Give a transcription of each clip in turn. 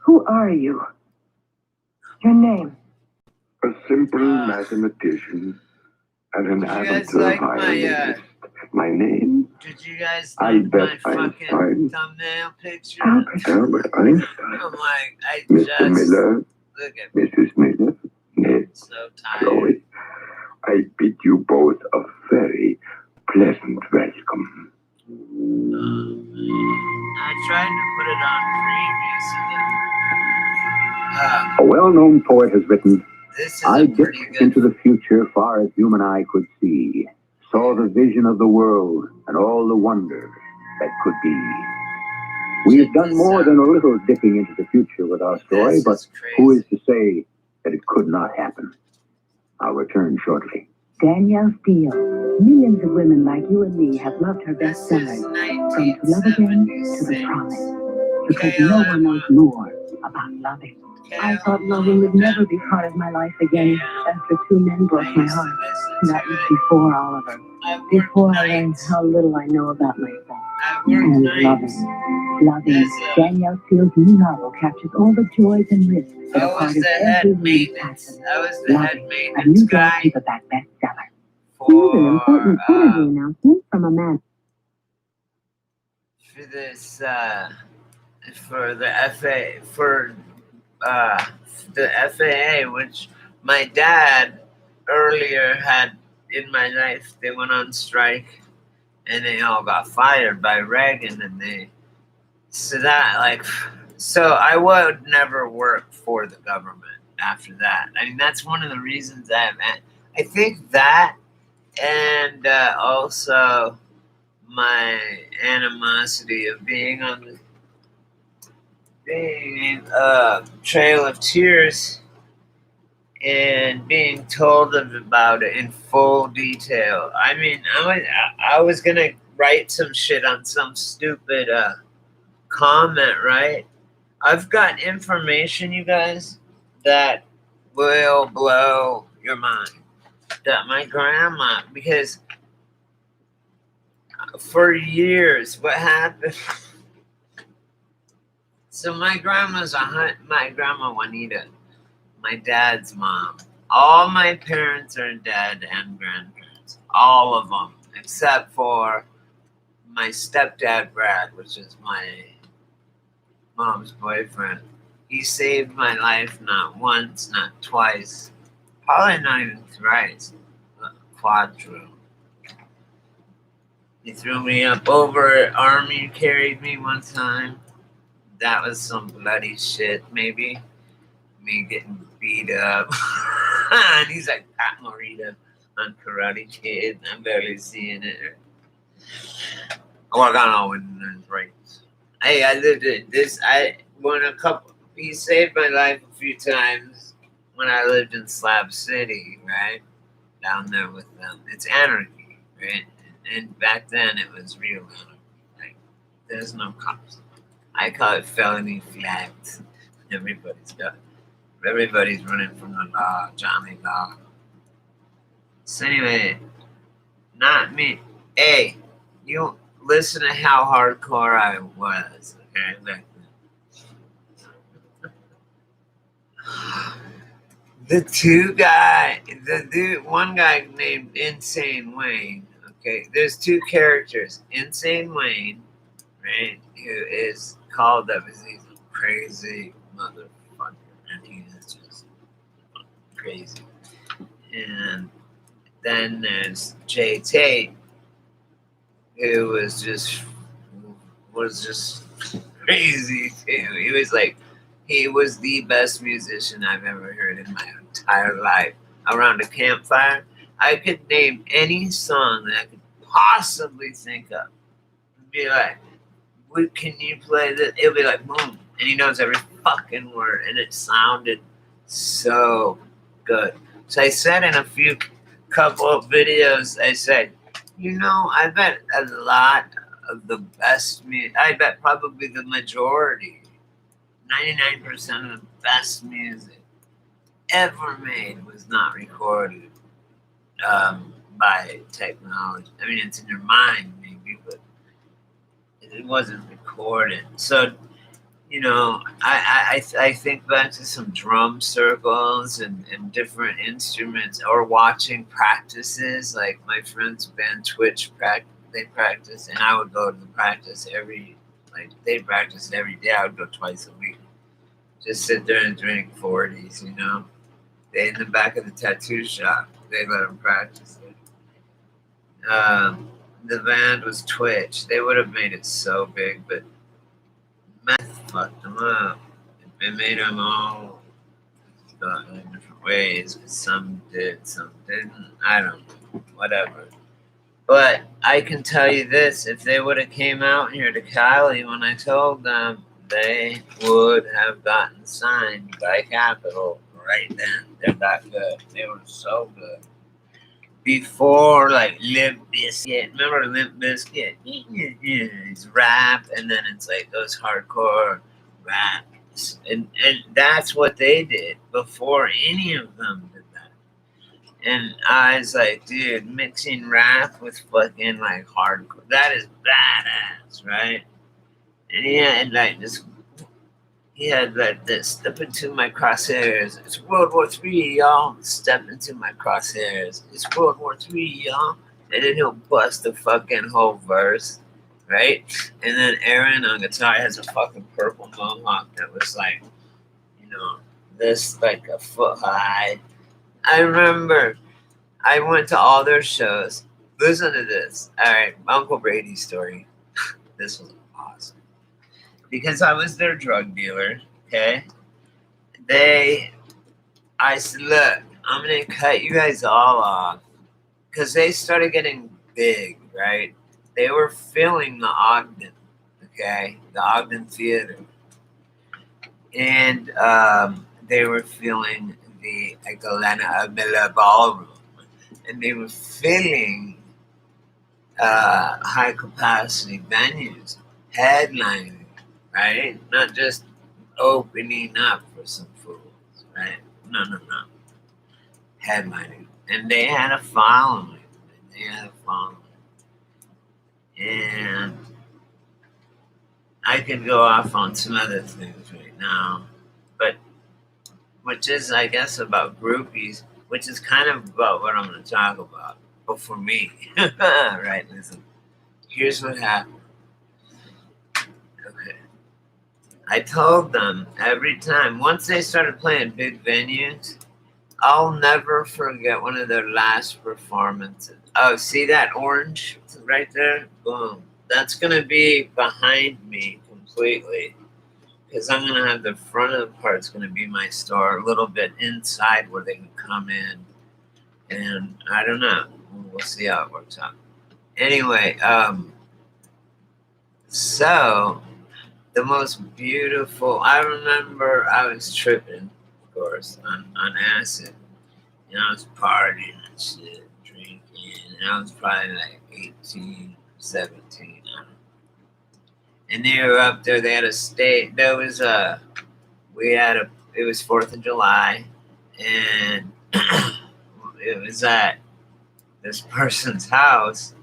Who are you? Your name? A simple mathematician and an amateur violinist. My name? Did you guys like my fucking thumbnail picture? Albert Einstein. I'm like, Mr. Miller. Look at me. Mrs. Miller. Ned. So tired. Chloe. I bid you both a very pleasant welcome. I tried to put it on preview so A well-known poet has written, this is I a dipped pretty good into the future far as human eye could see, saw the vision of the world and all the wonder that could be. We have done more than a little dipping into the future with our story, but who is to say that it could not happen? I'll return shortly. Danielle Steele. Millions of women like you and me have loved her This bestsellers, is From To Love Again to The 1976. Promise. Because no one knows more about loving. I thought loving would never be part of my life again after two men broke my heart. That was before Oliver. Before I learned how little I know about myself. And loving. Danielle Steele's new novel captures all the joys and risks that I are part was of the every head woman's maintenance. passion. I was the head Loving, a maintenance new Dog guy paperback bestseller. for Here's an important interview announcement from a man. for this for the FAA, which my dad earlier had in my life. They went on strike and they all got fired by Reagan, and so I would never work for the government after that. I mean, that's one of the reasons I think that, and also my animosity of being on the Trail of Tears and being told about it in full detail. I mean, I was gonna write some shit on some stupid comment, right? I've got information, you guys, that will blow your mind. That my grandma, because for years, what happened? So my grandma Juanita, my dad's mom. All my parents are dead and grandparents. All of them, except for my stepdad, Brad, which is my mom's boyfriend. He saved my life not once, not twice, probably not even thrice, but quadruple. He threw me up over army, carried me one time. That was some bloody shit, maybe. Me getting beat up. And he's like Pat Morita on Karate Kid. I'm barely seeing it. Well, I got on with his rights. Hey, I lived it. He saved my life a few times when I lived in Slab City, right? Down there with them. It's anarchy, right? And back then it was real anarchy. Like, there's no cops. I call it felony flags. Everybody's running from the law, Johnny Law. So anyway, not me. Hey, you listen to how hardcore I was. Okay, back then. One guy named Insane Wayne. Okay, there's two characters. Insane Wayne, right, who is called up as he's a crazy motherfucker, and he is just crazy. And then there's Jay Tate, who was just crazy too. He was the best musician I've ever heard in my entire life. Around a campfire, I could name any song that I could possibly think of. Be like, can you play this? It'll be like, boom. And he knows every fucking word. And it sounded so good. So I said in a couple of videos, I said, I bet a lot of the best music, I bet probably the majority, 99% of the best music ever made was not recorded by technology. I mean, it's in your mind maybe, but it wasn't recorded. So you know, I think back to some drum circles and different instruments, or watching practices. Like my friend's band Twitch they practice, and I would go to the practice they practiced every day. I would go twice a week. Just sit there and drink 40s, you know. They in the back of the tattoo shop. They let them practice it. The band was Twitch. They would have made it so big, but meth fucked them up. It made them all go in different ways. Some did, some didn't. I don't know. Whatever. But I can tell you this: if they would have came out here to Cali when I told them, they would have gotten signed by Capitol right then. They're that good. They were so good. Before, like, Limp Bizkit. Remember Limp Bizkit? It's rap, and then it's like those hardcore raps. And that's what they did before any of them did that. And I was like, dude, mixing rap with fucking, like, hardcore. That is badass, right? And he had like this, step into my crosshairs. It's World War III, y'all. Step into my crosshairs. It's World War III, y'all. And then he'll bust the fucking whole verse, right? And then Aaron on guitar has a fucking purple mohawk that was like, you know, this like a foot high. I remember I went to all their shows. Listen to this. All right, Uncle Brady's story. This was awesome. Because I was their drug dealer, okay? I said, look, I'm going to cut you guys all off. Because they started getting big, right? They were filling the Ogden, okay? The Ogden Theater. And they were filling the Galena Miller Ballroom. And they were filling high-capacity venues, headlining. Right? Not just opening up for some fools, right? No. Headlining. And they had a following. And I could go off on some other things right now, but which is, I guess, about groupies, which is kind of about what I'm going to talk about. But for me, right, listen, here's what happened. Okay. I told them every time, once they started playing big venues, I'll never forget one of their last performances. Oh, see that orange right there? Boom. That's going to be behind me completely. Because I'm going to have the front of the part's going to be my store, a little bit inside where they can come in. And I don't know. We'll see how it works out. Anyway, so the most beautiful, I remember I was tripping, of course, on acid. And I was partying and shit, drinking. And I was probably like 18, 17. I don't know. And they were up there, they had a stage. It was 4th of July. And it was at this person's house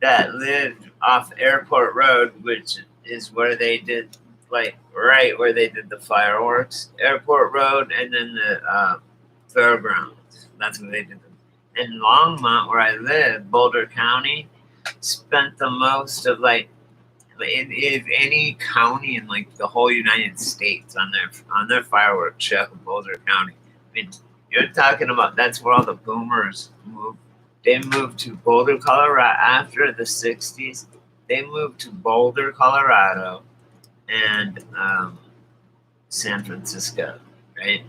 that lived off Airport Road, which is where they did, like, right where they did the fireworks. Airport Road, and then the fairgrounds. That's where they did them. In Longmont, where I live, Boulder County, spent the most of, like, if any county in, like, the whole United States on their fireworks show, Boulder County. I mean, you're talking about, that's where all the boomers moved. They moved to Boulder, Colorado after the 60s. They moved to Boulder, Colorado, and San Francisco, right?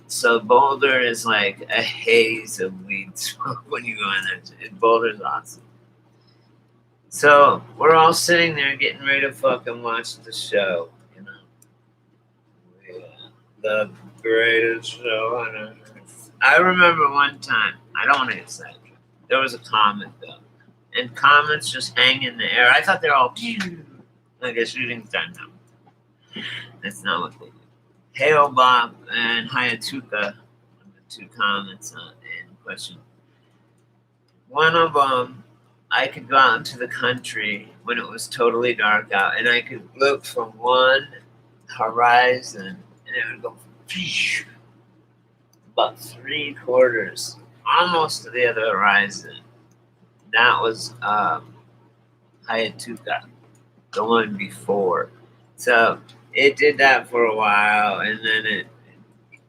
So Boulder is like a haze of weed smoke when you go in there. Boulder's awesome. So we're all sitting there getting ready to fucking watch the show, you know. Yeah, the greatest show on earth. I remember one time, I don't want to get sidetracked. There was a comet though. And comets just hang in the air. I thought they're all like a shooting star now. That's not what they do. Hale-Bopp and Hayatuka are the two comets in question. One of them I could go out into the country when it was totally dark out, and I could look from one horizon, and it would go about 3/4, almost to the other horizon. That was Hayatuka, the one before. So it did that for a while, and then it.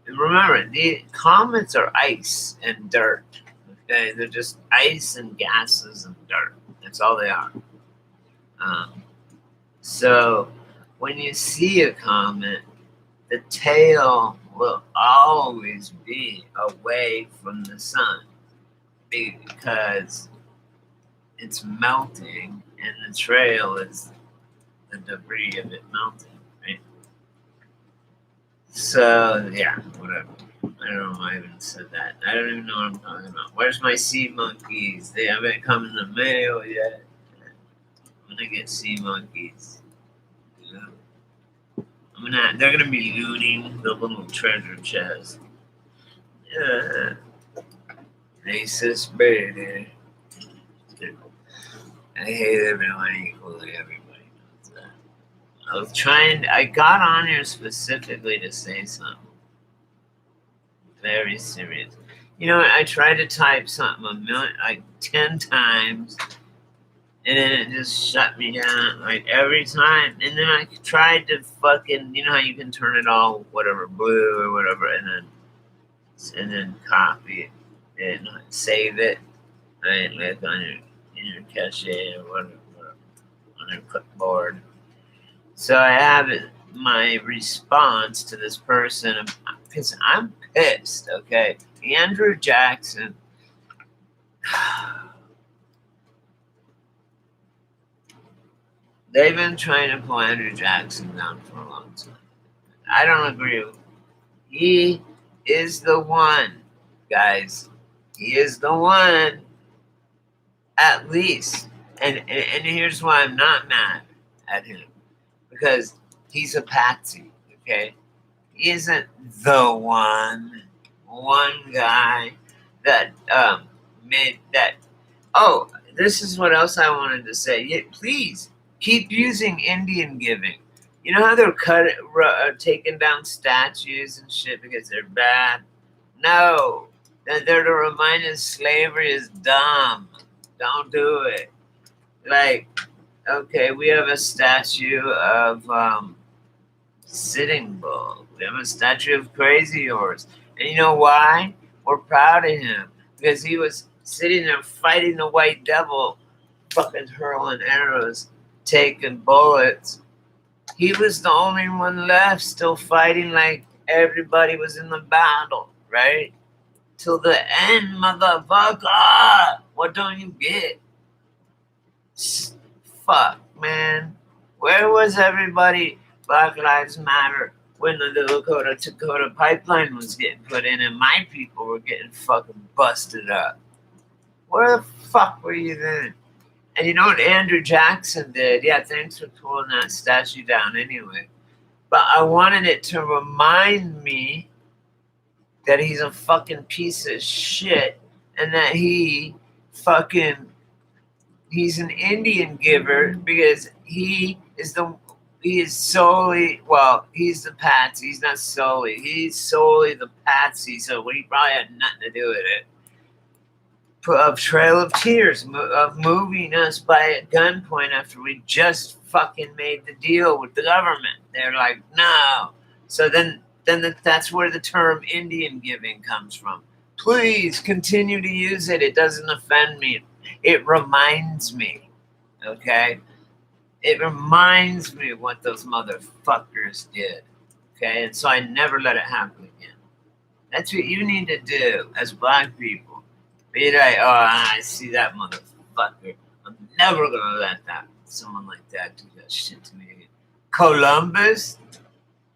Remember, the comets are ice and dirt. Okay, they're just ice and gases and dirt. That's all they are. So when you see a comet, the tail will always be away from the sun because it's melting and the trail is the debris of it melting, right? So, yeah, whatever. I don't know why I even said that. I don't even know what I'm talking about. Where's my sea monkeys? They haven't come in the mail yet. I'm gonna get sea monkeys. Yeah. They're gonna be looting the little treasure chest. Yeah. Racist baby. I hate everyone equally. Everybody knows that. I got on here specifically to say something very serious. You know, I tried to type something 10 times, and then it just shut me down, like, every time. And then I tried to fucking, you know how you can turn it all, whatever, blue or whatever, and then copy it and save it, right, like in your cache or whatever, on your clipboard. So I have my response to this person, because I'm pissed, okay? Andrew Jackson. They've been trying to pull Andrew Jackson down for a long time. I don't agree with him. He is the one, guys. He is the one, at least. And here's why I'm not mad at him. Because he's a patsy, okay? He isn't the one guy that made that. Oh, this is what else I wanted to say. Yeah, please keep using Indian giving. You know how they're taking down statues and shit because they're bad? No, they're to remind us slavery is dumb. Don't do it. Like, okay, we have a statue of Sitting Bull. We have a statue of Crazy Horse. And you know why? We're proud of him. Because he was sitting there fighting the white devil, fucking hurling arrows, taking bullets. He was the only one left still fighting like everybody was in the battle, right? Till the end, motherfucker! What don't you get? Fuck, man. Where was everybody? Black Lives Matter when the Dakota pipeline was getting put in and my people were getting fucking busted up. Where the fuck were you then? And you know what Andrew Jackson did? Yeah, thanks for pulling that statue down anyway. But I wanted it to remind me that he's a fucking piece of shit and that he's an Indian giver because he is solely, well, he's the patsy. He's not solely. He's solely the patsy, so we probably had nothing to do with it. Of Trail of Tears, of moving us by at gunpoint after we just fucking made the deal with the government. They're like, no. So then that's where the term Indian giving comes from. Please continue to use it. It doesn't offend me. It reminds me, okay? It reminds me of what those motherfuckers did, okay? And so I never let it happen again. That's what you need to do as black people. Be like, oh, I see that motherfucker. I'm never gonna let someone like that do that shit to me again. Columbus?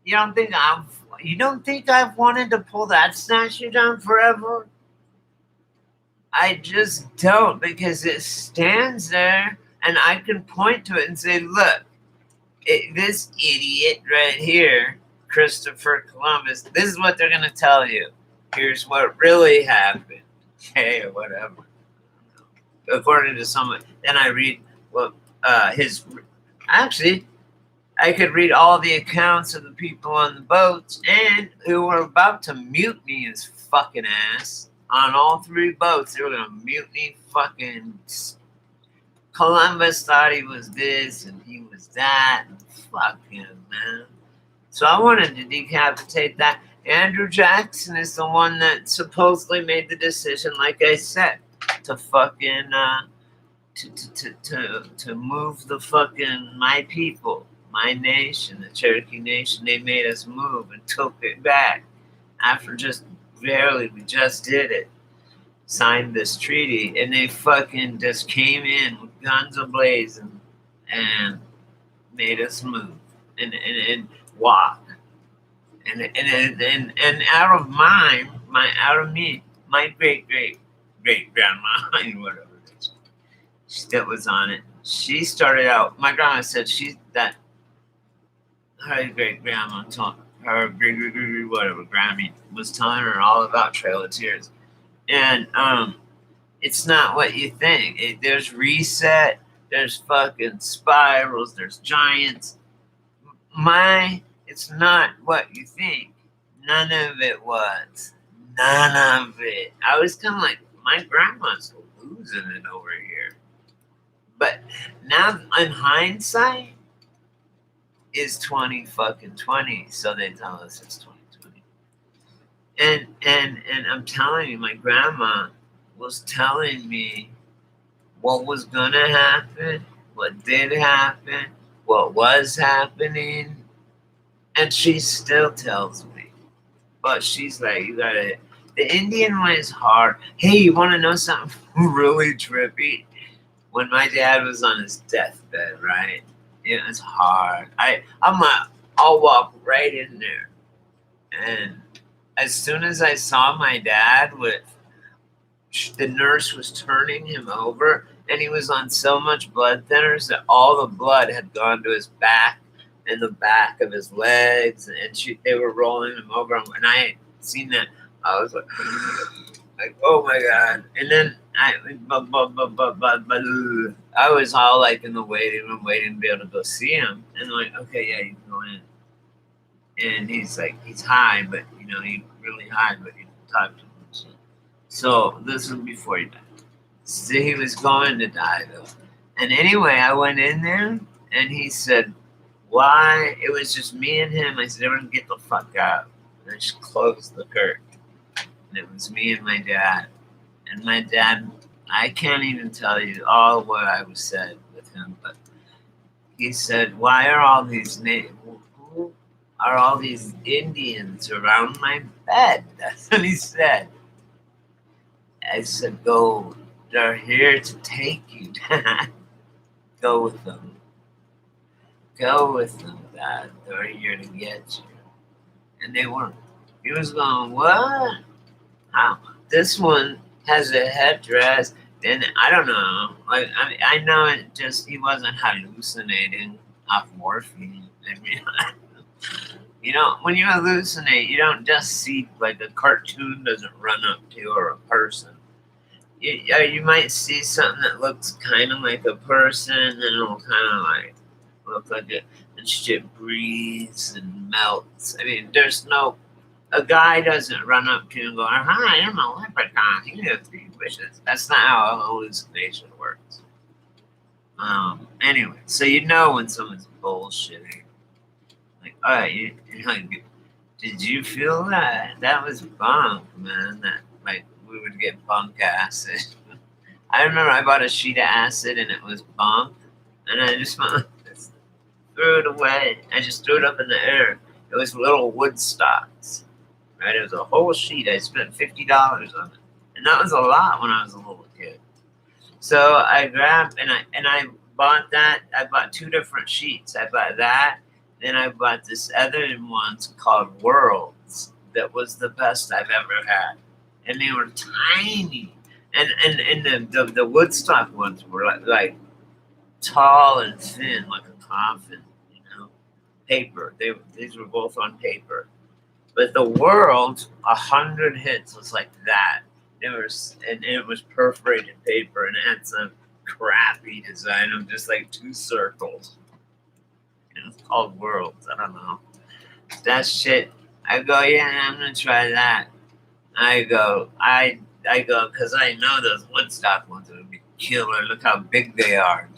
You don't think I've wanted to pull that statue down forever? I just don't, because it stands there and I can point to it and say, look, this idiot right here, Christopher Columbus, this is what they're going to tell you. Here's what really happened. Okay, or whatever. according to someone. Then I read his. Actually, I could read all the accounts of the people on the boats and who were about to mutiny his fucking ass on all 3 boats. They were gonna mutiny fucking. Columbus thought he was this and he was that. And fuck him, man. So I wanted to decapitate that. Andrew Jackson is the one that supposedly made the decision, like I said, to fucking to move the fucking my people, my nation, the Cherokee Nation. They made us move and took it back after just barely. We just did it. Signed this treaty, and they fucking just came in with guns ablazing and made us move and walk. And out of my great grandma, whatever it is, that was on it. She started out. My grandma said her great grandma told her whatever Grammy was telling her all about Trail of Tears, and it's not what you think. There's reset. There's fucking spirals. There's giants. It's not what you think. None of it was. None of it. I was kind of like, my grandma's losing it over here. But now, in hindsight, is 20 so they tell us it's 2020. And I'm telling you, my grandma was telling me what was gonna happen, what did happen, what was happening, and she still tells me. But she's like, you gotta. The Indian way is hard. Hey, you want to know something really trippy? When my dad was on his deathbed, right? It was hard. I'll walk right in there, and as soon as I saw my dad, the nurse was turning him over, and he was on so much blood thinners that all the blood had gone to his back and the back of his legs, and they were rolling him over. And I had seen that. I was like, oh my god! And then I was all like in the waiting room, waiting to be able to go see him. And I'm like, okay, yeah, you can go in. And he's like, he's high, but he's really high, but you can talk to him. So this was before he died. So he was going to die though. And anyway, I went in there, and he said, why? It was just me and him. I said, everyone get the fuck out. And I just closed the curtain. And it was me and my dad. And my dad, I can't even tell you all what I was said with him, but he said, why are all these who are all these Indians around my bed? That's what he said. I said, go. They're here to take you, Dad. Go with them. Go with them, Dad. They're here to get you. And they weren't. He was going, what? How? This one has a headdress, and I don't know. Like I know it just he wasn't hallucinating off morphine. I mean, when you hallucinate, you don't just see like a cartoon doesn't run up to you or a person. You might see something that looks kind of like a person, and it'll kind of like look like it, and shit breathes and melts. I mean, a guy doesn't run up to you and go, hi, I'm a leprechaun. You have 3 wishes. That's not how a hallucination works. Anyway, so when someone's bullshitting. Like, all right, did you feel that? That was bunk, man. That, like, we would get bunk acid. I remember I bought a sheet of acid and it was bunk. And I just threw it away. I just threw it up in the air. It was little wood stocks. Right, it was a whole sheet. I spent $50 on it, and that was a lot when I was a little kid. So I grabbed and I bought that. I bought 2 different sheets. I bought that, then I bought this other one called Worlds. That was the best I've ever had, and they were tiny. And the Woodstock ones were like tall and thin, like a coffin. Paper. These were both on paper. But the World, 100 hits was like that. And it was perforated paper and it had some crappy design of just like two circles. It's called Worlds. I don't know. That shit. I go, yeah, I'm gonna try that. I go, because I know those Woodstock ones would be killer. Look how big they are.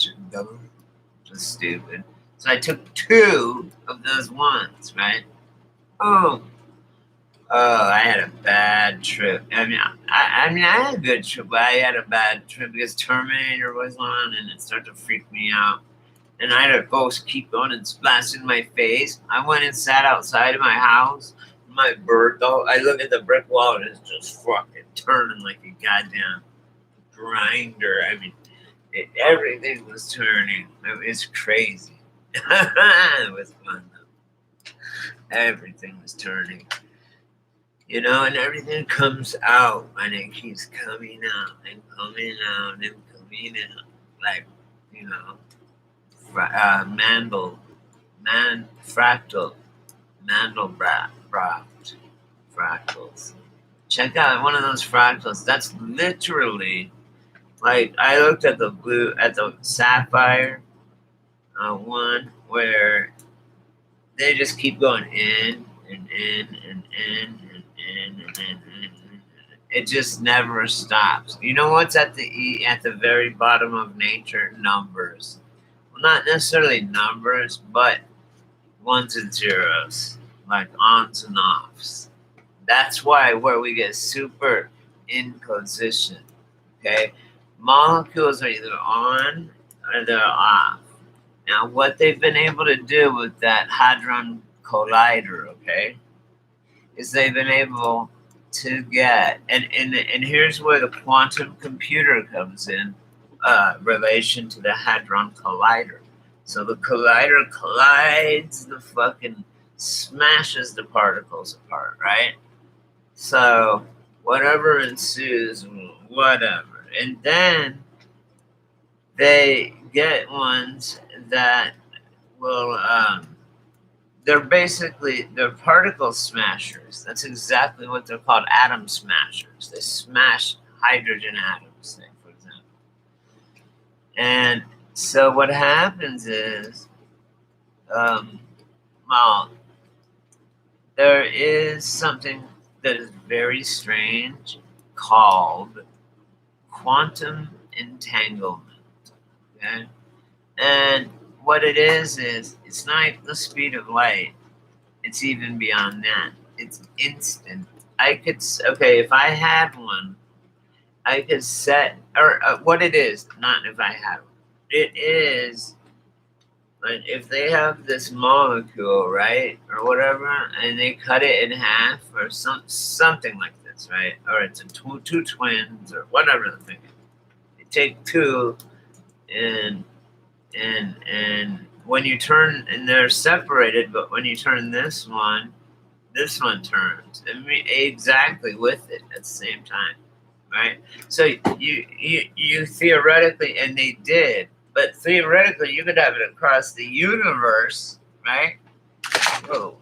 Just stupid. So I took 2 of those ones, right? Oh, I had a bad trip. I had a good trip, but I had a bad trip because Terminator was on, and it started to freak me out. And I had a ghost keep going and splash in my face. I went and sat outside of my house. My bird, though, I look at the brick wall and it's just fucking turning like a goddamn grinder. I mean, everything was turning. It was crazy. It was fun, though. Everything was turning. You know, and everything comes out, and it keeps coming out and coming out and coming out. Like, you know, fractal, Mandelbrot fractals. Check out one of those fractals. That's literally, like, I looked at the sapphire one where they just keep going in and in and in and in and in and in. It just never stops. You know what's at the very bottom of nature? Numbers. Well, not necessarily numbers, but ones and zeros, like ons and offs. That's why where we get super in position. Okay, molecules are either on or they're off. Now, what they've been able to do with that Hadron Collider, okay, is they've been able to get, and here's where the quantum computer comes in relation to the Hadron Collider. So the collider collides smashes the particles apart, right? So whatever ensues, whatever. And then they get ones that will, they're particle smashers. That's exactly what they're called, atom smashers. They smash hydrogen atoms, say, for example. And so what happens is, there is something that is very strange called quantum entanglement. Okay? And what it is it's not the speed of light. It's even beyond that. It's instant. If I had one, I could set, or what it is, not if I had one. It is, like, if they have this molecule, right, or whatever, and they cut it in half, or something like this, right, or it's two twins, or whatever the thing is. You take 2, and when you turn, and they're separated, but when you turn this one turns exactly with it at the same time, right? So you theoretically, and they did, but theoretically you could have it across the universe, right? Oh,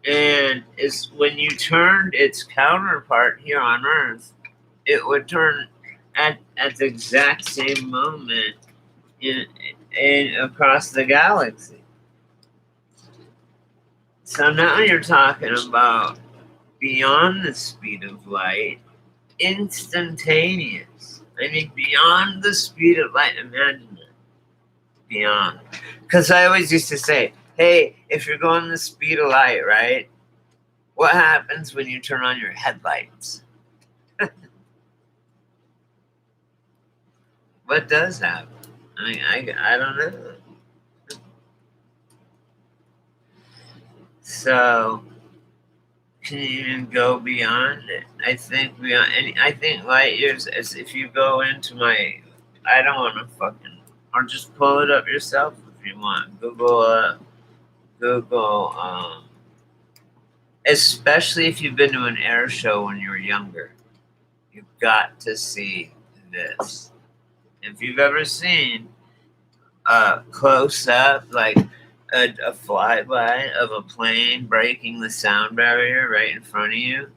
and it's when you turned its counterpart here on Earth, it would turn at the exact same moment in across the galaxy. So now you're talking about beyond the speed of light, instantaneous. I mean, beyond the speed of light. Imagine it. Beyond. Because I always used to say, hey, if you're going the speed of light, right? What happens when you turn on your headlights? What does happen? I mean, I don't know. So, can you even go beyond it? I think light years, as if you go into I don't want to fucking, or just pull it up yourself if you want. Google, especially if you've been to an air show when you were younger. You've got to see this. If you've ever seen close up, like a flyby of a plane breaking the sound barrier right in front of you,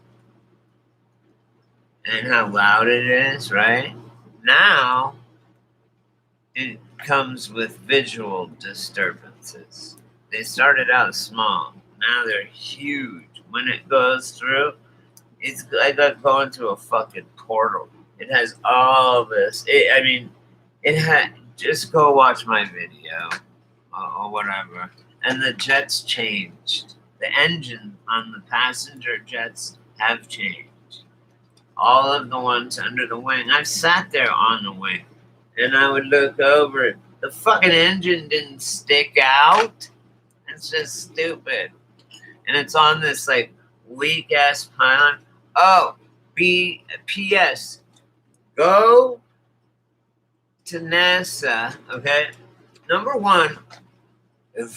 and how loud it is, right? Now it comes with visual disturbances. They started out small. Now they're huge. When it goes through, it's like going through a fucking portal. It has all this. It had. Just go watch my video or whatever. And the jets changed. The engine on the passenger jets have changed. All of the ones under the wing. I've sat there on the wing, and I would look over it. The fucking engine didn't stick out. It's just stupid. And it's on this like weak ass pylon. Oh, P.S. Go to NASA, okay? Number one,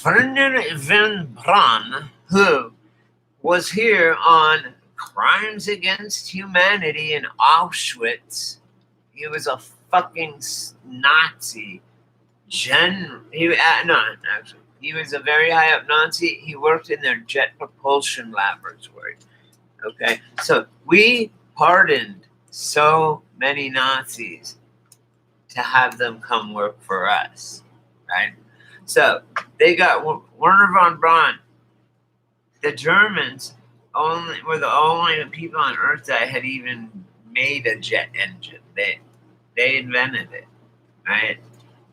Werner von Braun, who was here on Crimes Against Humanity in Auschwitz. He was a fucking Nazi. He was a very high up Nazi. He worked in their jet propulsion laboratory. Okay, so we pardoned so many Nazis to have them come work for us, right? So they got Werner von Braun. The Germans were the only people on Earth that had even made a jet engine. They invented it, right?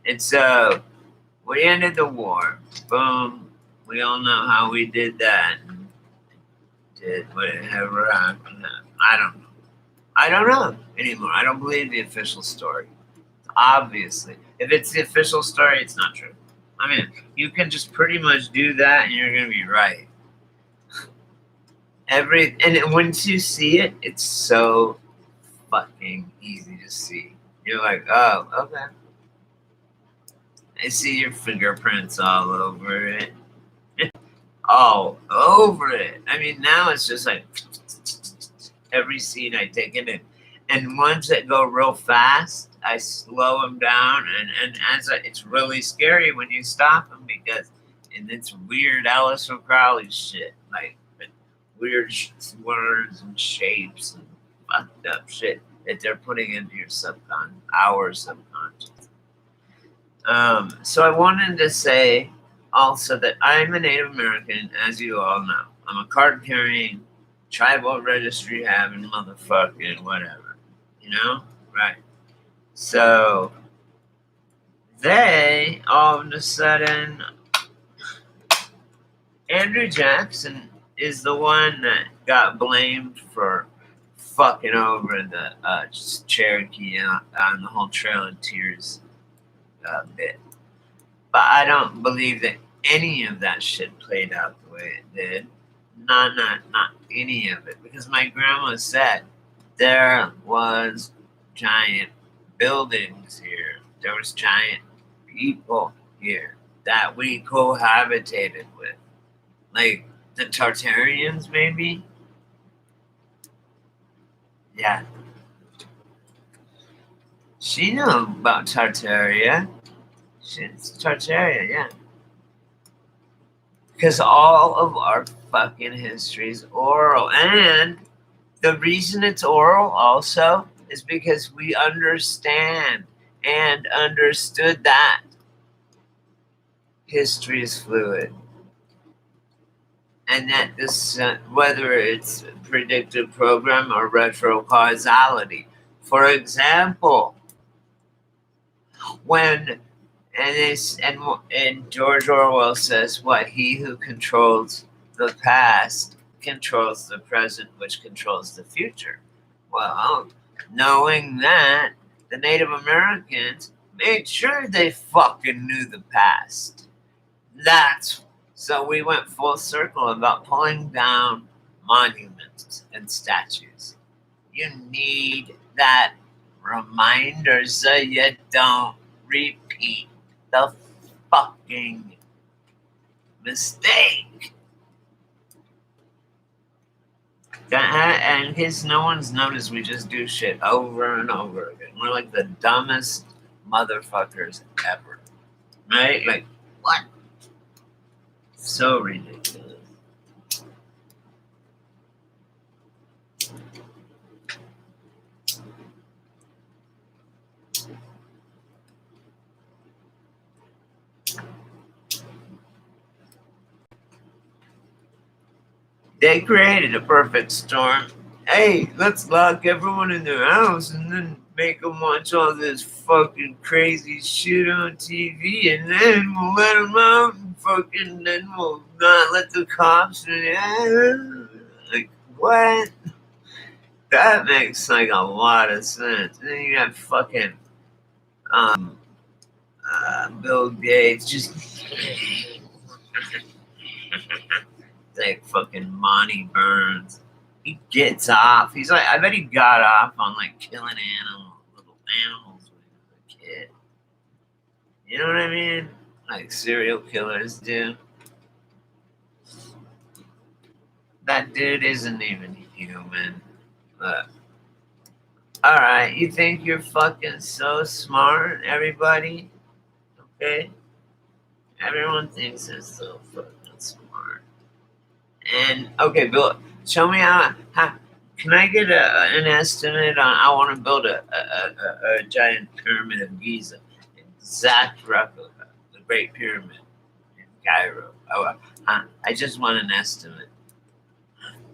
And so we ended the war. Boom. We all know how we did that. Did whatever happened. I don't know. I don't know anymore. I don't believe the official story. Obviously. If it's the official story, it's not true. I mean, you can just pretty much do that and you're going to be right. And once you see it, it's so fucking easy to see. You're like, oh, okay. I see your fingerprints all over it. All over it. I mean, now it's just like every scene I take it in. And ones that go real fast, I slow them down. And it's really scary when you stop them because it's weird Alistair Crowley shit. Like weird words and shapes and fucked up shit that they're putting into your our subconscious. So I wanted to say also that I'm a Native American, as you all know. I'm a card-carrying, tribal registry having motherfucking whatever. You know? Right. So they all of a sudden Andrew Jackson is the one that got blamed for fucking over the Cherokee on the whole Trail of Tears bit. But I don't believe that any of that shit played out the way it did. Not any of it. Because my grandma said there was giant buildings here. There was giant people here that we cohabitated with. Like the Tartarians, maybe? Yeah. She knew about Tartaria. It's Tartaria, yeah. Because all of our fucking history is oral. And the reason it's oral also is because we understand and understood that history is fluid. And that this, whether it's predictive program or retrocausality. For example, when and George Orwell says, "What he who controls the past controls the present, which controls the future." Well, knowing that, the Native Americans made sure they fucking knew the past. So we went full circle about pulling down monuments and statues. You need that reminder so you don't repeat the fucking mistake. And no one's noticed we just do shit over and over again. We're like the dumbest motherfuckers ever. Right? Like, what? So ridiculous. They created a perfect storm. Hey, let's lock everyone in their house and then make them watch all this fucking crazy shit on TV, and then we'll let them out and fucking then we'll not let the cops. Like, what? That makes like a lot of sense. And then you have fucking um, Bill Gates just like fucking Monty Burns. He gets off. He's like, I bet he got off on like killing little animals when he was a kid. You know what I mean? Like serial killers do. That dude isn't even human. But, alright, you think you're fucking so smart, everybody? Okay? Everyone thinks they're so fucking smart. And, okay, Bill, show me how can I get an estimate on, I want to build a giant pyramid of Giza. Exact replica, the Great Pyramid in Cairo. I just want an estimate.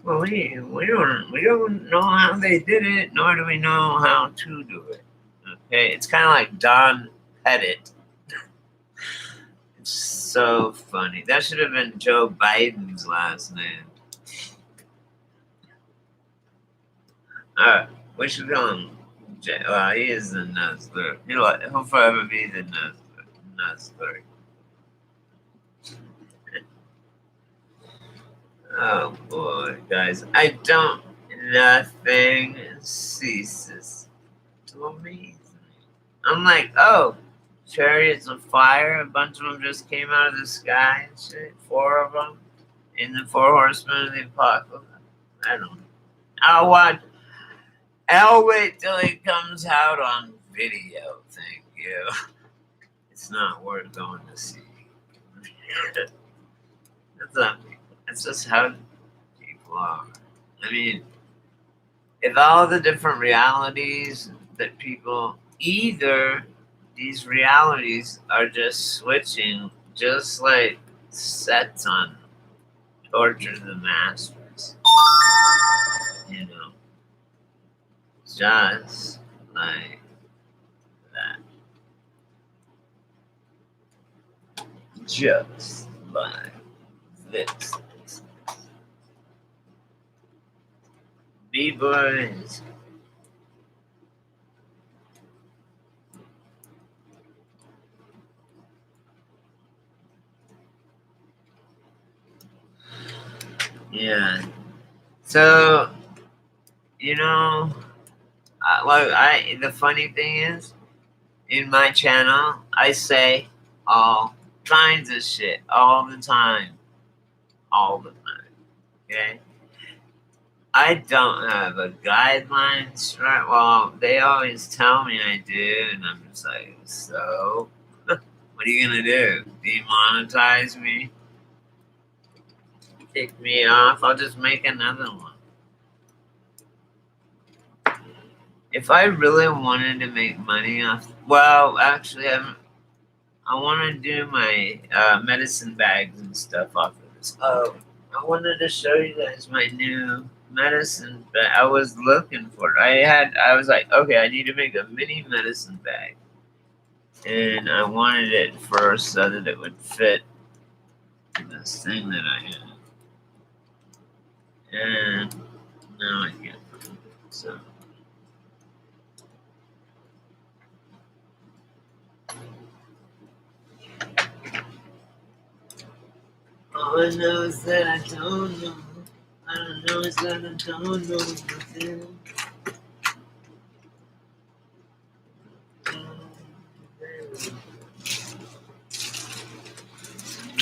Well, we don't know how they did it, nor do we know how to do it. Okay, it's kind of like Don Pettit. It's so funny. That should have been Joe Biden's last name. Alright, we should call him well, he is the Nuzzler. He'll forever be the Nuzzler. Oh boy, guys. Nothing ceases to amaze me. I'm like, oh, chariots of fire. A bunch of them just came out of the sky and shit. 4 of them in the 4 horsemen of the apocalypse. I don't know. I'll wait till it comes out on video. Thank you. It's not worth going to see. That's just how people are. I mean, if all the different realities that people, either these realities are just switching, just like sets on Torture the Masters. You know, just like that. Just like this. B-boys. Yeah. So, you know, the funny thing is, in my channel, I say all kinds of shit all the time. All the time. Okay? I don't have a guideline straight. Well, they always tell me I do, and I'm just like, so? What are you gonna do? Demonetize me? Kick me off? I'll just make another one. If I really wanted to make money off, well, actually, I want to do my medicine bags and stuff off of this. Oh, I wanted to show you guys my new medicine bag. I was looking for it. I was like, okay, I need to make a mini medicine bag, and I wanted it first so that it would fit this thing that I had. And now I can't. So. All I know is that I don't know. I don't know is that I don't know nothing.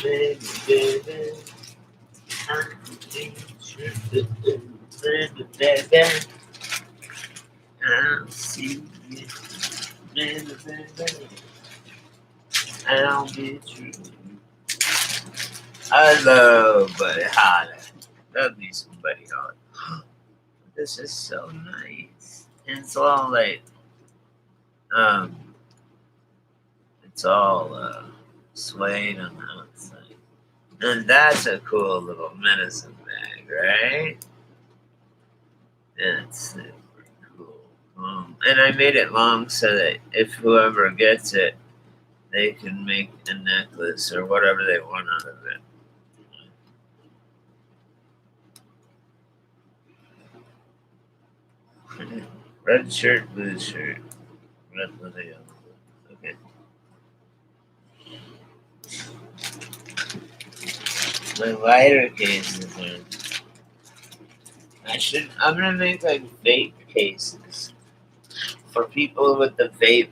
Baby, baby, I think baby, I'll see you. Baby, baby, I'll be true. I love Buddy Holly. Love me some Buddy Holly. This is so nice. And it's all like, it's all suede on the outside. And that's a cool little medicine bag right? That's super cool. And I made it long so that if whoever gets it, they can make a necklace or whatever they want out of it. Red shirt, blue shirt, red with a yellow. Okay. My lighter cases are. I'm gonna make like vape cases for people with the vape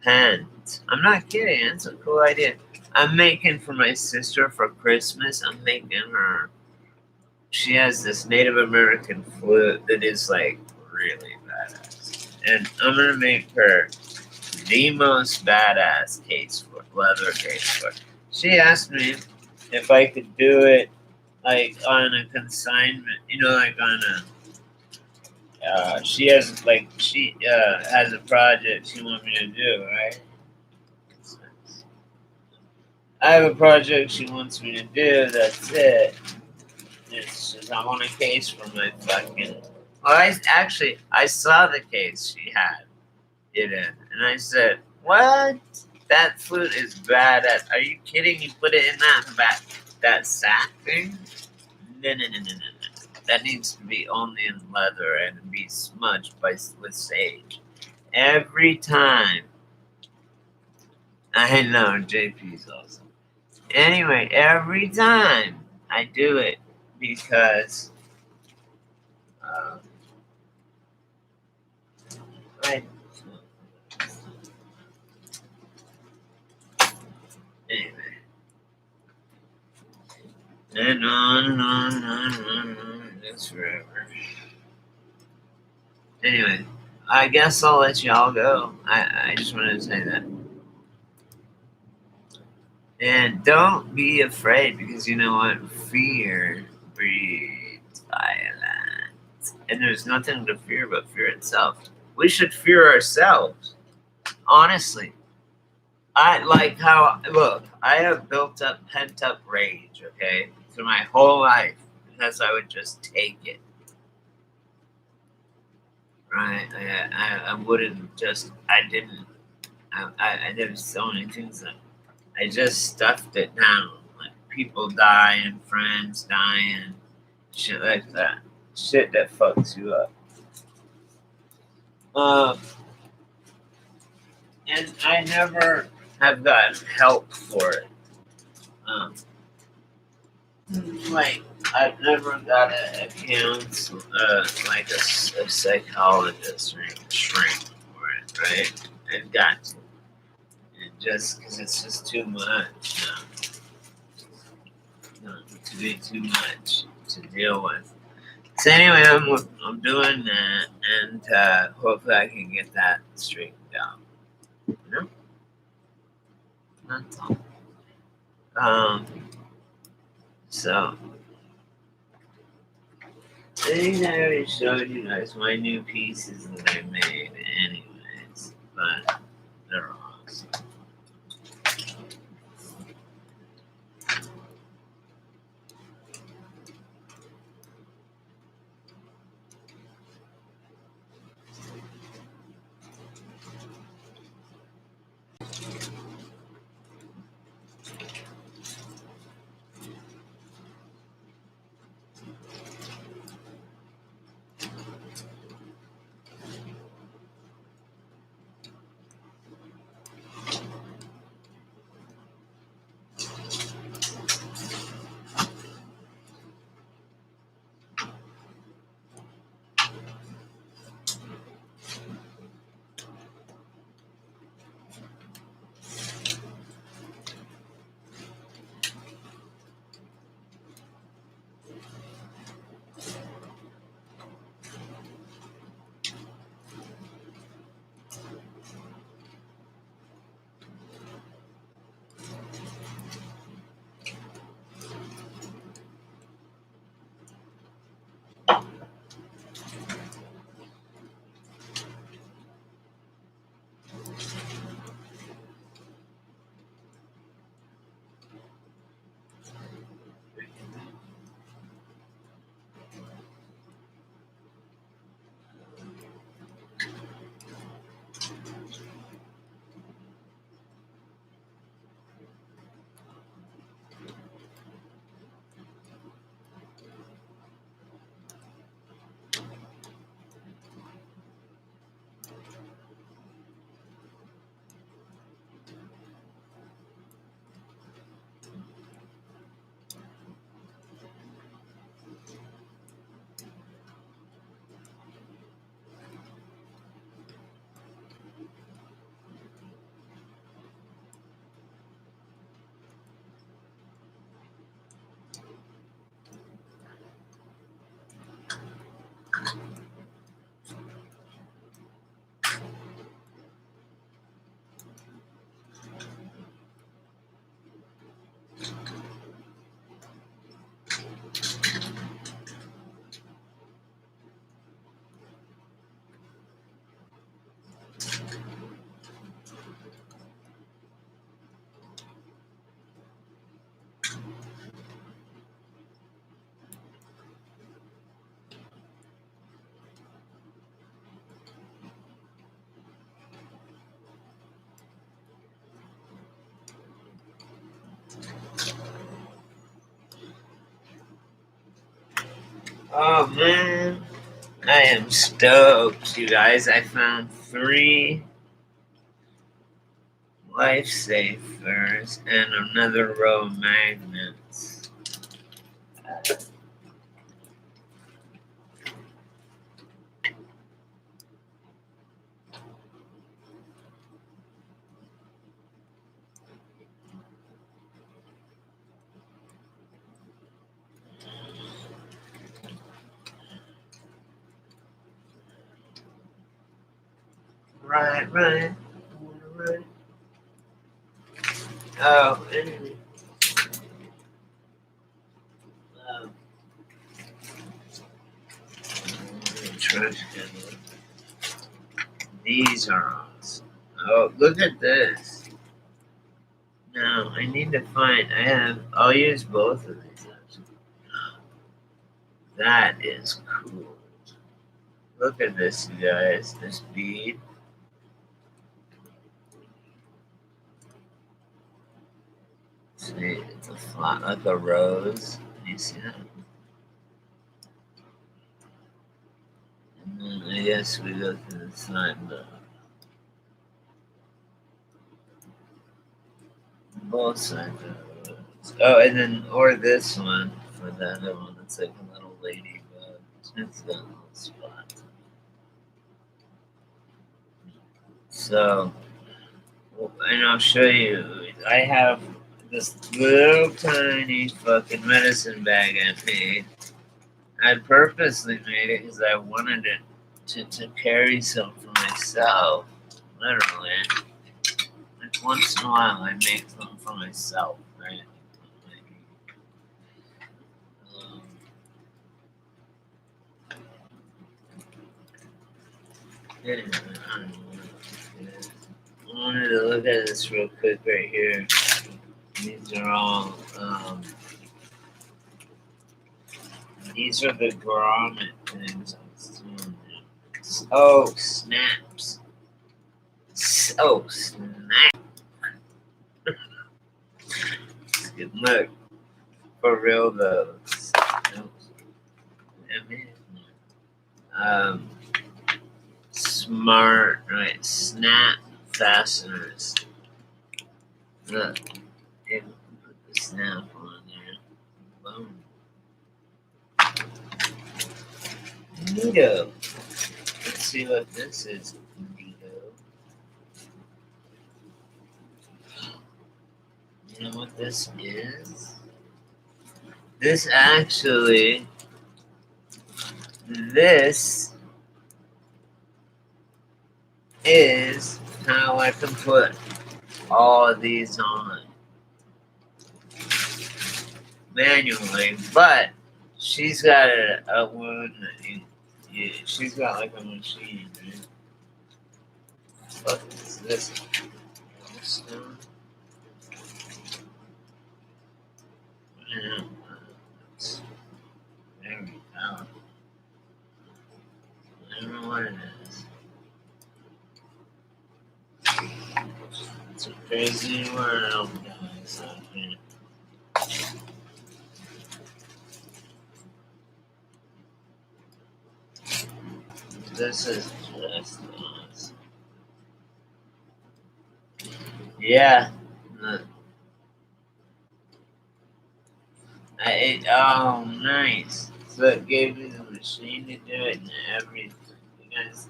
pens. I'm not kidding. That's a cool idea. I'm making for my sister for Christmas. I'm making her. She has this Native American flute that is like really badass, and I'm gonna make her the most badass leather case for it. She asked me if I could do it like on a consignment, like on a. She has has a project she wants me to do, right? I have a project she wants me to do. That's it. It's just, I want a case for my fucking. Well, I saw the case she had it in, and I said, "What? That flute is badass. Are you kidding? You put it in that sack thing? No. That needs to be only in leather and be smudged with sage every time." I know JP's awesome. Anyway, every time I do it because I. Anyway. And on and on and on and on and on. It's forever. Anyway, I guess I'll let y'all go. I just wanted to say that. And don't be afraid, because you know what? Fear breeds violence. And there's nothing to fear but fear itself. We should fear ourselves. Honestly. I like how, look, I have built up pent up rage, okay, through my whole life because I would just take it. Right? I wouldn't just, I didn't, I did so many things that I just stuffed it down. Like people dying, friends dying, shit like that. Shit that fucks you up. And I never have gotten help for it. Like I've never got a counsel, like a psychologist or a shrink for it, right? I've got to, and just because it's just too much, to be too much to deal with. So anyway, I'm doing that, and hopefully I can get that straightened out. You know, that's all. So. I think I already showed you guys my new pieces that I made anyways, but they're awesome. Oh man, I am stoked, you guys. I found 3 lifesavers and another row of magnets. Right. Oh, anyway. Um, trash can. These are awesome. Oh, look at this. No, I need to find. I'll use both of these. That is cool. Look at this, you guys. This bead. See, it's a flat like a rose. Can you see that? And then I guess we go to the side, but both sides are rose. Oh, and then or this one for the other one. It's like a little ladybug. It's got a little spot. So, and I'll show you. I have this little tiny fucking medicine bag I made. I purposely made it because I wanted it to carry some for myself. Literally. Like once in a while, I make some for myself, right? Um, anyway, I don't know what it is. I wanted to look at this real quick right here. These are all, these are the grommet things I was doing. Oh, snaps. Oh, snap. Good look. For real, though. Smart, right? Snap fasteners. Look. And put the snap on there. Boom. Neato. Let's see what this is. Neato. You know what this is? This actually, this is how I can put all of these on manually, but she's got a one. She's got like a machine. Right? What is this? Stone? Yeah. It's very powerful. I don't know what it is. It's a crazy world, guys, out here. This is just awesome. Yeah. Oh, nice. So it gave me the machine to do it and everything. You guys,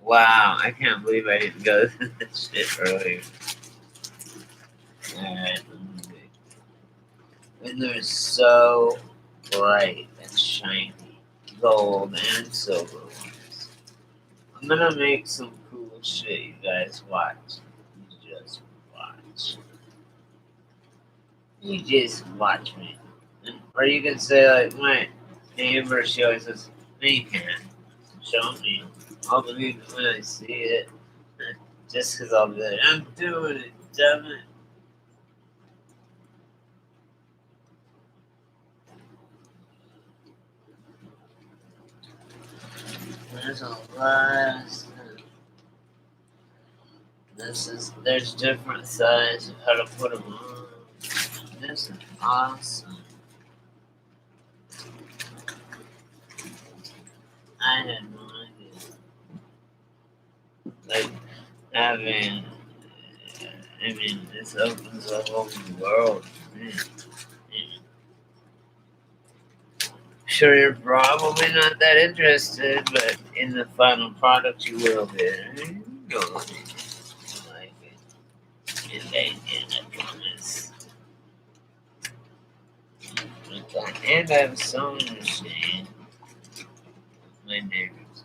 wow, I can't believe I didn't go to this shit earlier. Alright, and they're so bright and shiny. Gold and silver ones. I'm gonna make some cool shit, you guys. Watch. You just watch. You just watch me. Or you can say, like, my neighbor, she always says, no, you can't. Show me. I'll believe it when I see it. Just because I'll be like, I'm doing it, damn it. There's a lot of stuff. There's different sizes of how to put them on. This is awesome. I had no idea. Like having, I mean, this opens up a whole new world for me. Sure, you're probably not that interested, but in the final product, you will be. You'll like it. You like it, I promise. Okay. And I have a sewing machine. My neighbors.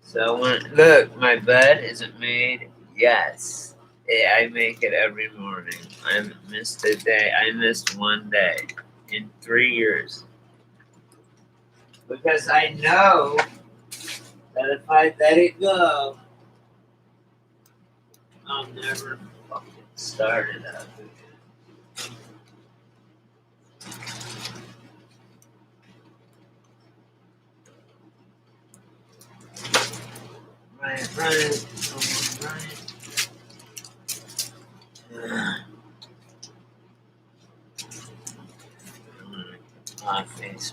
So look, my bed isn't made. Yes, I make it every morning. I missed a day. I missed one day in 3 years because I know that if I let it go, I'll never fucking start it up again. Right, right. My face.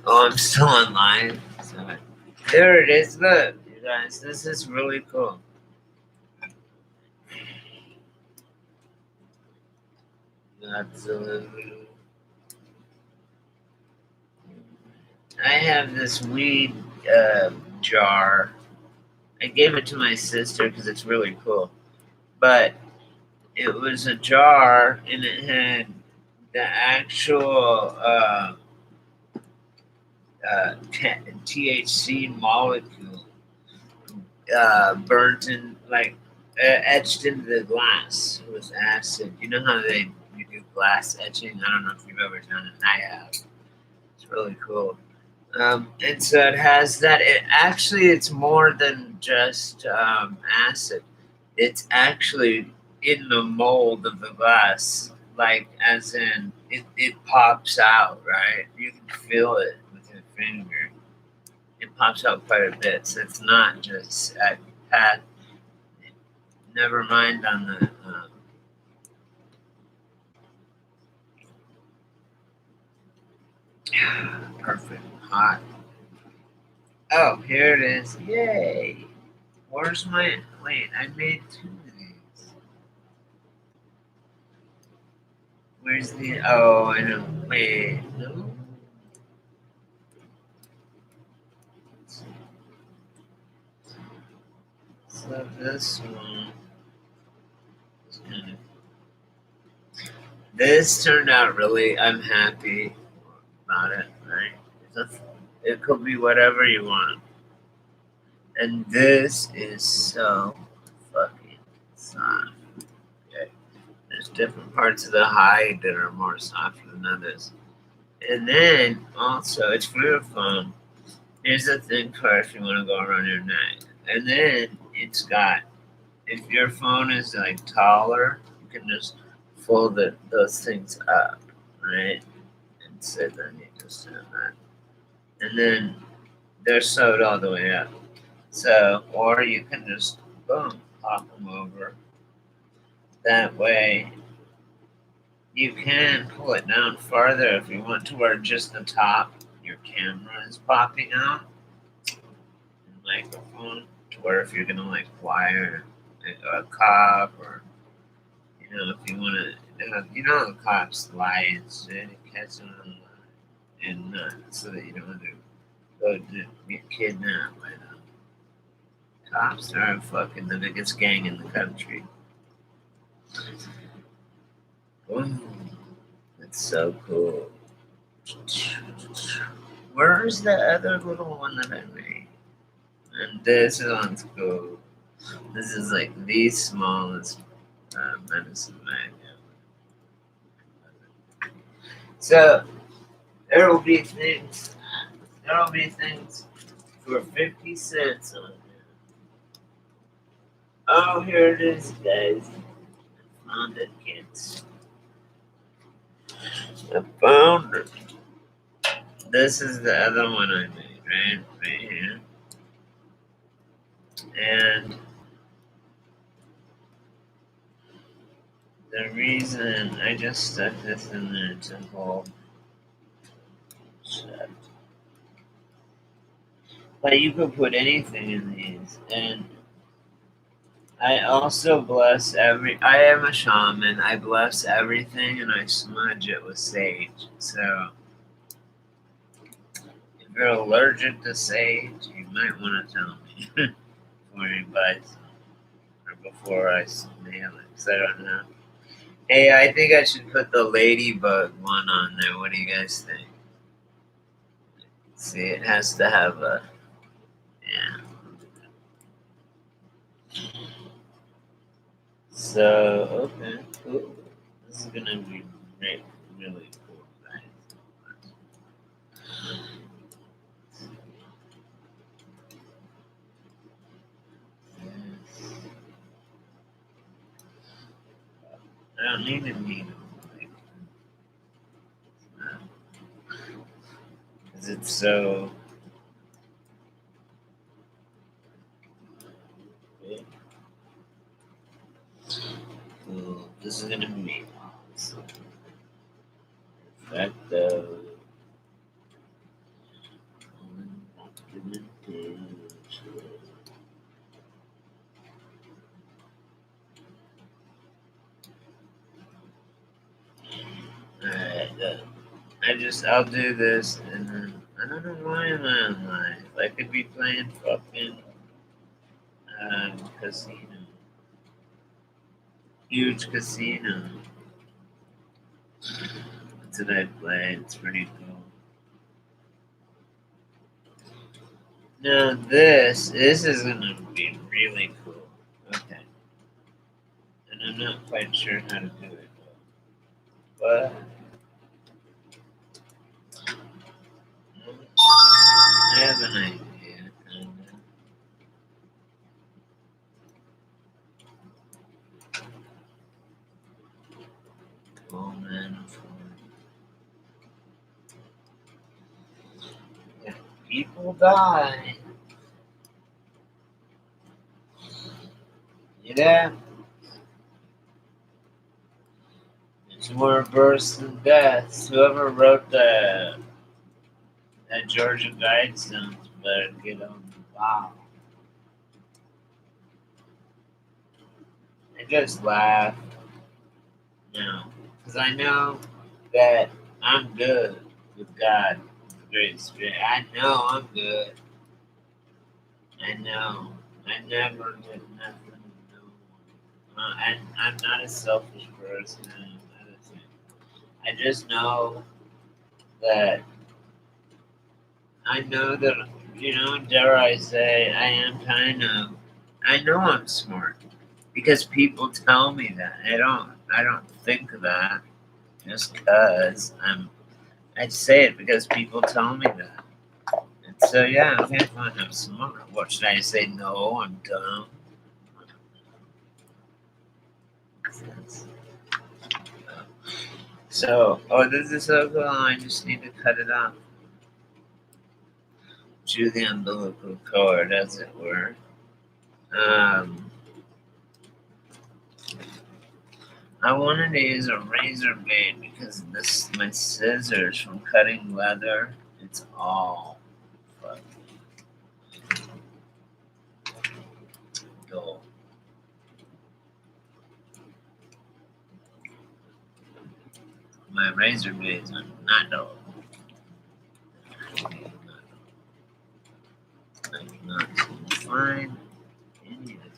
Oh, I'm still online. Sorry. There it is. Look, you guys, this is really cool. Godzilla. I have this weed jar. I gave it to my sister because it's really cool. But it was a jar and it had the actual THC molecule burnt in, like, etched into the glass with acid. You know how you do glass etching? I don't know if you've ever done it. I have. It's really cool. And so it has that. It's more than just acid. It's actually in the mold of the glass, like as in it pops out, right? You can feel it with your finger. It pops out quite a bit, so it's not just at pat. Never mind on the perfect hot. Oh, here it is! Yay! Where's my wait? I made two of these. Where's the? Oh, I know. Wait, no. So this one is kind of. This turned out really. I'm happy about it. Right? It could be whatever you want. And this is so fucking soft. Okay. There's different parts of the hide that are more soft than others. And then also, it's for your phone. Here's the thing for if you want to go around your neck. And then it's got, if your phone is like taller, you can just fold those things up, right? And so then you just have that. And then they're sewed all the way up. So, or you can just, boom, pop them over. That way, you can pull it down farther if you want to, where just the top, your camera is popping out. Microphone, to where if you're gonna like wire a cop, or if you want to, the cops lie and shit and catch them and so that you don't have to go to get kidnapped by them. Cops are fucking the biggest gang in the country. Ooh, that's so cool. Where's the other little one that I made? And this one's cool. This is like the smallest medicine bag ever. So there will be things. There will be things for 50 cents on there. Oh, here it is, guys. I found it, kids. I found it. This is the other one I made, right here. And the reason I just stuck this in there to hold shut. But you could put anything in these. And I also bless I am a shaman. I bless everything and I smudge it with sage. So if you're allergic to sage, you might want to tell me before you buy some, or before I mail it, because I don't know. Hey, I think I should put the ladybug one on there. What do you guys think? See, it has to have a, yeah. So, okay, cool. This is gonna be really cool, guys. don't need a needle. Because it's so big. Cool. This is gonna be awesome. Perfecto. Alright, I'll do this, and then, I don't know why am I on live. I could be playing fucking, casino. Huge casino. What did I play? It's pretty cool. Now this is gonna be really cool. Okay. And I'm not quite sure how to do it, but I have an idea. Oh man, if people die, yeah, it's more births than deaths. Whoever wrote that Georgia Guidestones better get on the ball. I just laugh. No, because I know that I'm good with God, the Great Spirit. I know I'm good. I know. I never did nothing to no one. I'm not a selfish person. I just know that dare I say, I know I'm smart because people tell me that. I don't think that just because I say it because people tell me that. And so yeah, okay, fine, I'm smart. What should I say? No, I'm dumb. So, this is so cool. I just need to cut it off. Chew the umbilical cord, as it were. I wanted to use a razor blade because my scissors from cutting leather, it's all fucking dull. My razor blades are not dull. I cannot find any of them.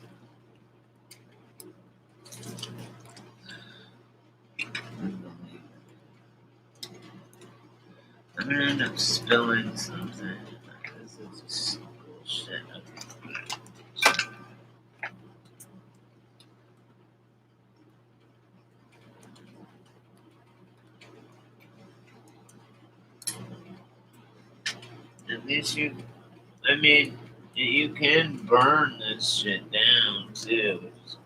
I'm gonna end up spilling something. This is just bullshit. At least you can burn this shit down too. Which is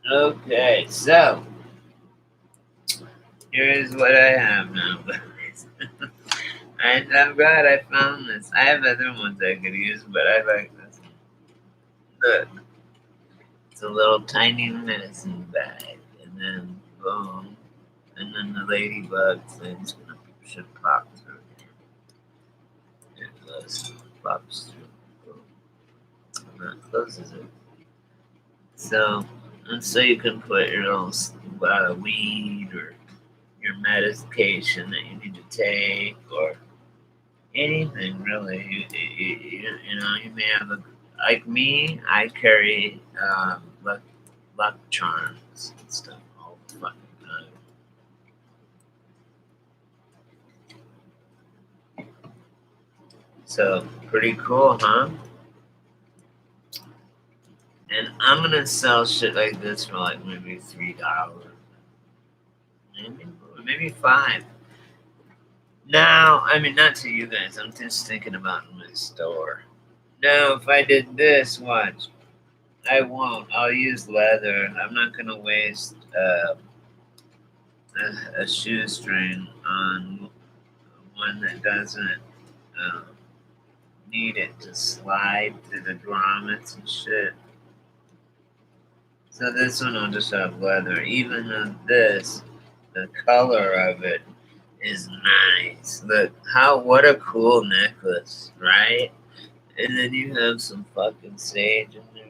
cool. Okay, so here's what I have now, guys. And I'm glad I found this. I have other ones I could use, but I like this one. Look, it's a little tiny medicine bag, and then boom, and then the ladybug thing's should pop through here. It goes, pops through. Boom. And that closes it. So, and so you can put your little weed or your medication that you need to take or anything really. You may have like me, I carry luck charms and stuff all the fucking time. So, pretty cool, huh? And I'm gonna sell shit like this for like maybe $3. Maybe $5. Now, I mean, not to you guys. I'm just thinking about in my store. Now, if I did this, watch. I won't. I'll use leather. I'm not gonna waste a shoestring on one that doesn't um, need it to slide through the grommets and shit. So this one will just have leather. Even though this, the color of it is nice. Look, what a cool necklace, right? And then you have some fucking sage in there.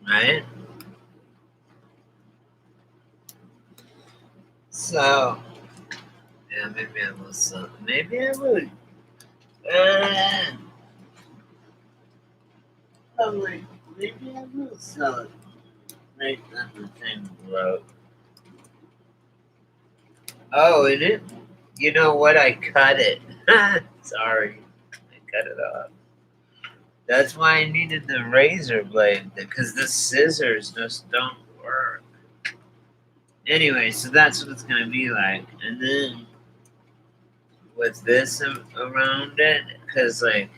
Right? So, yeah, maybe I will sell. Maybe I would. I'm like, maybe I will sell it. Make that the thing broke. Oh, and it. You know what? I cut it. Sorry, I cut it off. That's why I needed the razor blade because the scissors just don't work. Anyway, so that's what it's gonna be like, and then with this around it, because like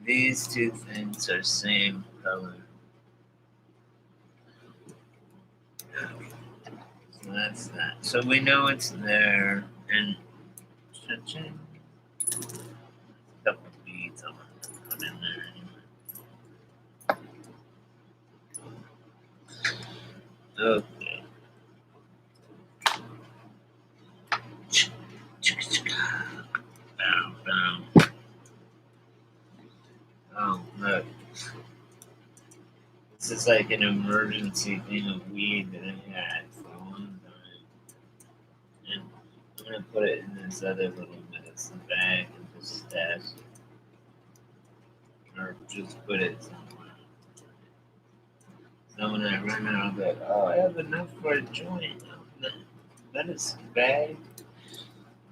these two things are same color. So that's that. So we know it's there, and cha-ching. A couple beads I'm gonna put in there anyway. Okay. Bow, bow. Oh, look. This is like an emergency thing of weed that I had for a long time. And I'm gonna put it in this other little medicine bag and just stash it. Or just put it somewhere. So when I run out, I'll be like, oh, I have enough for a joint. Medicine bag.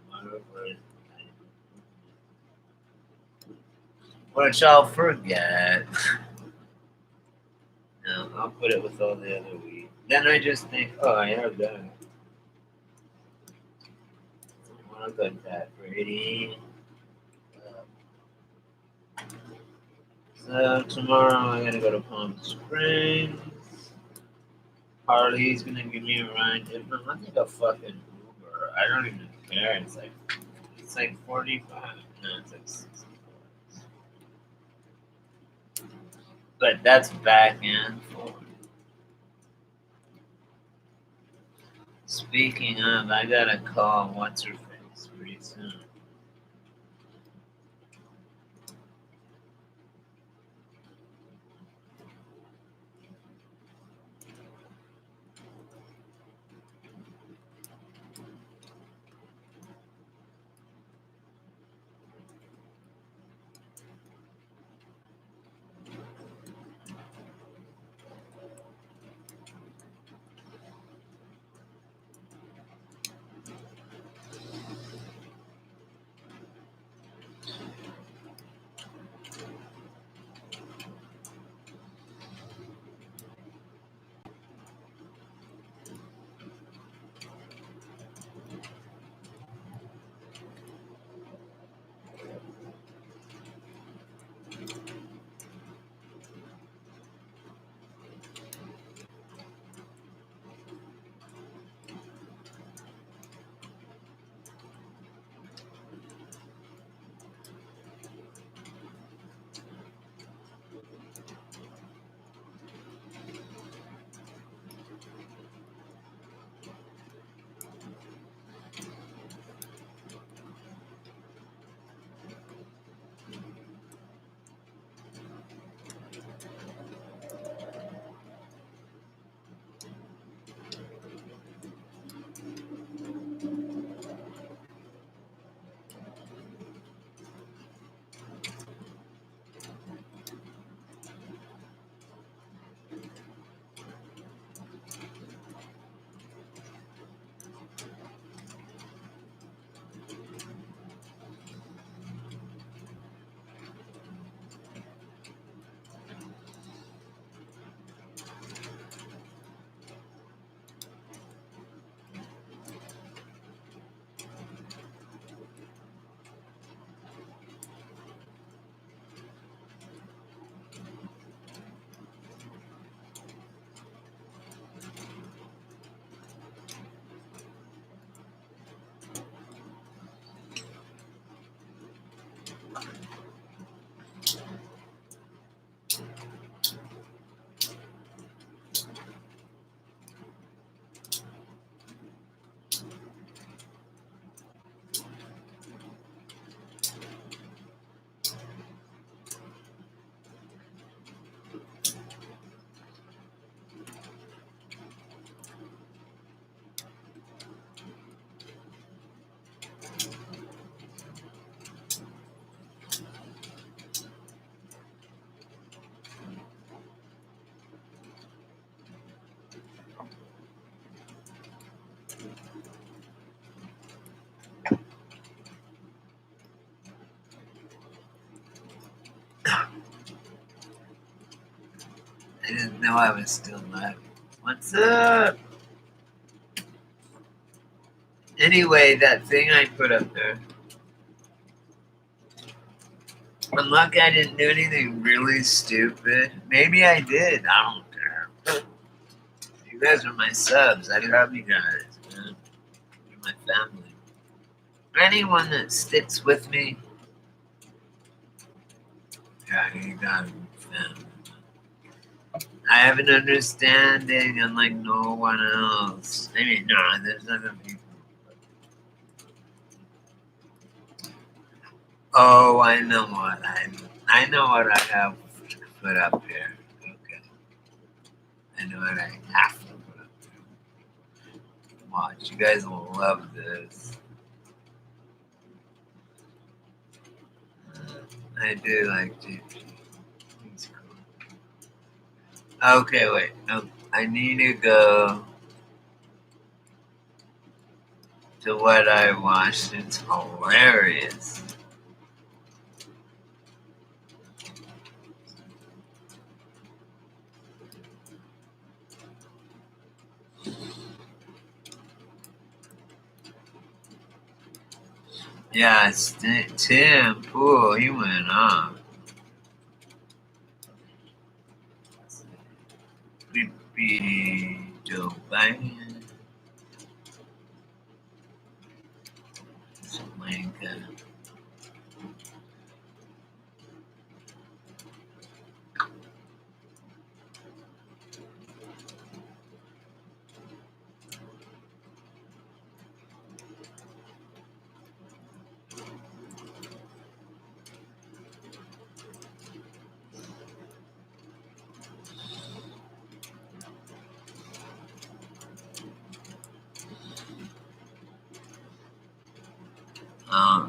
Whatever. Which I'll forget. No, I'll put it with all the other weed. Then I just think, oh, I have that. I'll put that pretty. So tomorrow I gotta go to Palm Springs. Harley's gonna give me a ride. If not, I think a fucking Uber. I don't even care. It's like 45. No, it's like 60. But that's back and forth. Speaking of, I gotta call what's her face pretty soon. I didn't know I was still live. What's up? Anyway, that thing I put up there. I'm lucky I didn't do anything really stupid. Maybe I did. I don't care. You guys are my subs. I love you guys, man. You're my family. Anyone that sticks with me, yeah, you got me, family. I have an understanding unlike no one else. I mean, no, there's other people. Oh, I know what I know what I have to put up here. Okay. I know what I have to put up here. Watch, you guys will love this. I do like JP. He's cool. Okay, wait. No, I need to go to what I watched. It's hilarious. Yeah, it's Tim Pool. He went off. Creepy Joe Biden. Lincoln.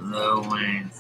Lil Wayne.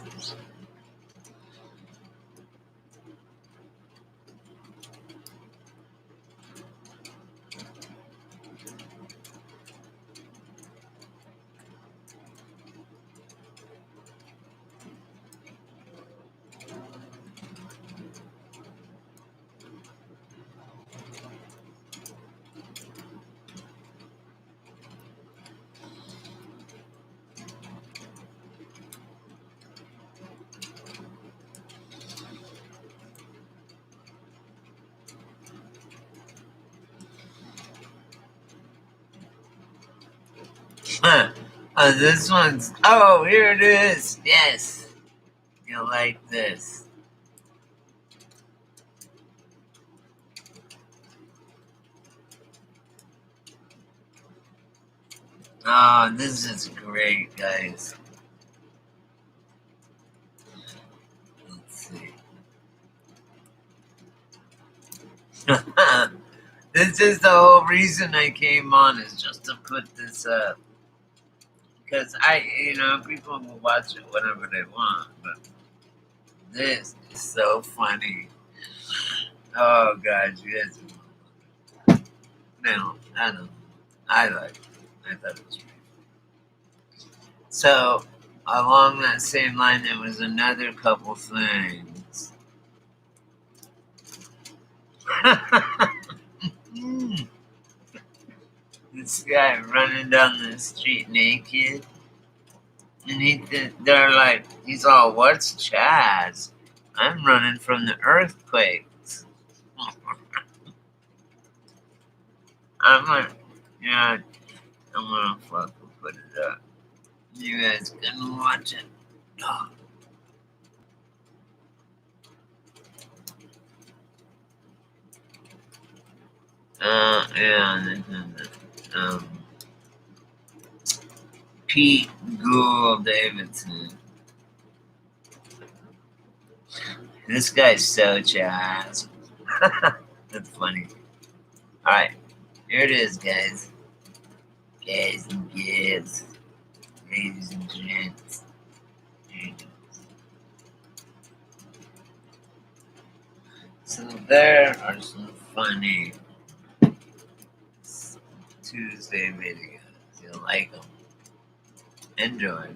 This one's. Oh, here it is. Yes. You'll like this. Oh, this is great, guys. Let's see. This is the whole reason I came on, is just to put this up. Because people will watch it whenever they want, but this is so funny. Oh, God, you guys. No, I don't know. I like it. I thought it was great. So, along that same line, there was another couple things. This guy running down the street naked. And they're like, he's all, what's Chaz? I'm running from the earthquakes. I'm gonna fucking put it up. You guys can watch it. Oh. Pete Gould Davidson. This guy's so jazz. That's funny. Alright, here it is, guys. Guys and kids. Ladies and gents. So there are some funny Tuesday videos. You'll like them. Enjoy.